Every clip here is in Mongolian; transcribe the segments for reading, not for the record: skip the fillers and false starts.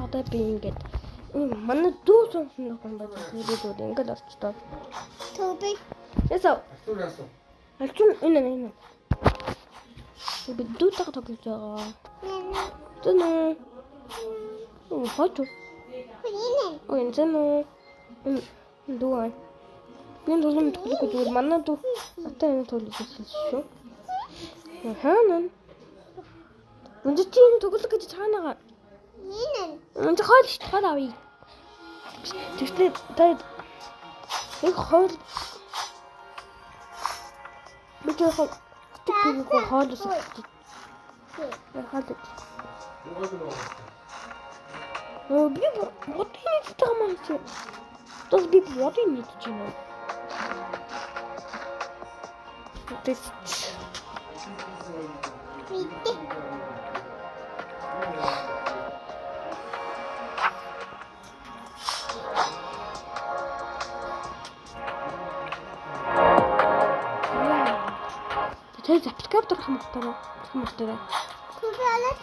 одоо би ингээд манай дүү сонсон юм байна. Тэгээд ингээд орчдоо. Төвбий. Ясаа. Алчун энэ. Би дүү таг тоглож байгаа. Тэнэ. Хойто. Энэ тэнэ. Дүү. Би нөлөөнд тоглож манай дүү атаа энэ тоглож шүү. Хаана? Үнэ чинь тоглох гэж цаанаага. Үнэ хоол авъя. Тэгтээ таад их хоол. Би жоохон хоол усах. Би бодсон тамаач. Тос би бодсон нэг чинь. Тэт. Тэ запискап дөрөх юм байна. Кубалат.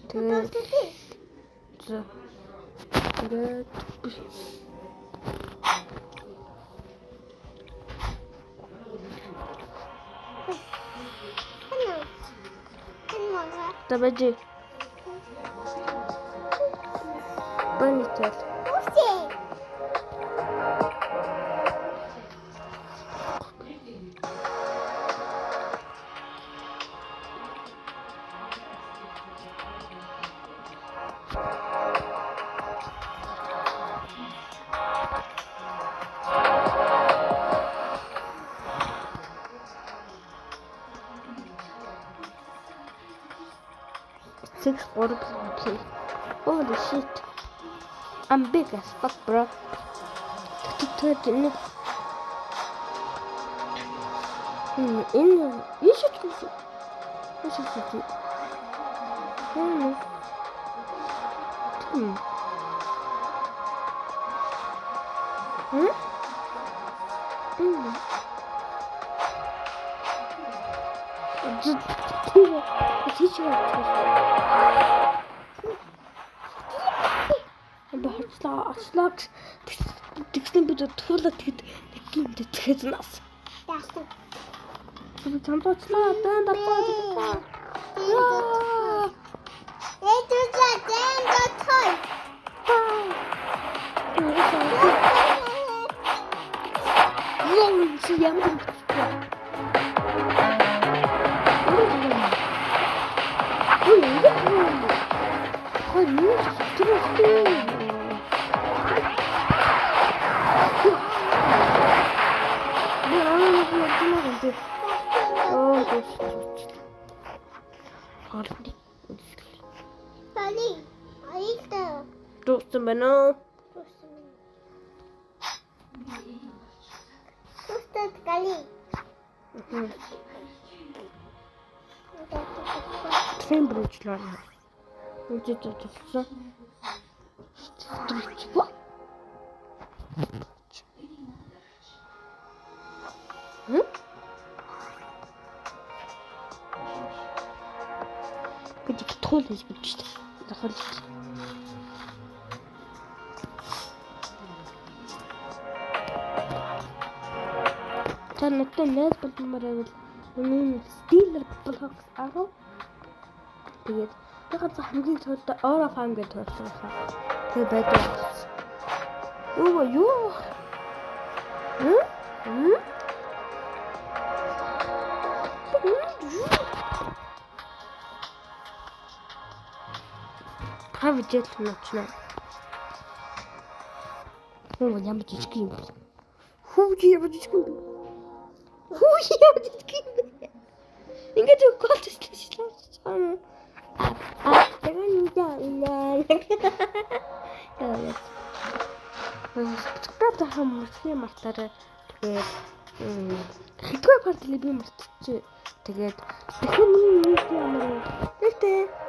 Тэгээд Табаджи. Банитал. Six order play. Holy shit. I'm big as fuck, bro. You should go. Аслаг тэгсэн бид туулаад тэгэхэд нас. Яасан. Би чамдаачлаа дан дапаа. Той. Чи ямар Bali. Aita. Dostum ben o. Dostat kali. Tren bridge'lar. Önce tutsa. Hı? Gidip tuvalet işte. Daha Tanıttı ne yapmaları onun stiller blocks arrow. Тэгээд би ганцхан хамгийн төлөвтэй Aura Farm гэж төлсөн байна. Тэгээд байдаг. Юу? Правда начинаю. Ямар жижиг юм бэ? Ямар жижиг юм бэ? Ингээд гол Subscribe хамарсан мартаарай. Тэгээд хэдгээр парт би мартчих. Тэгээд дахин миний видео ямар вэ?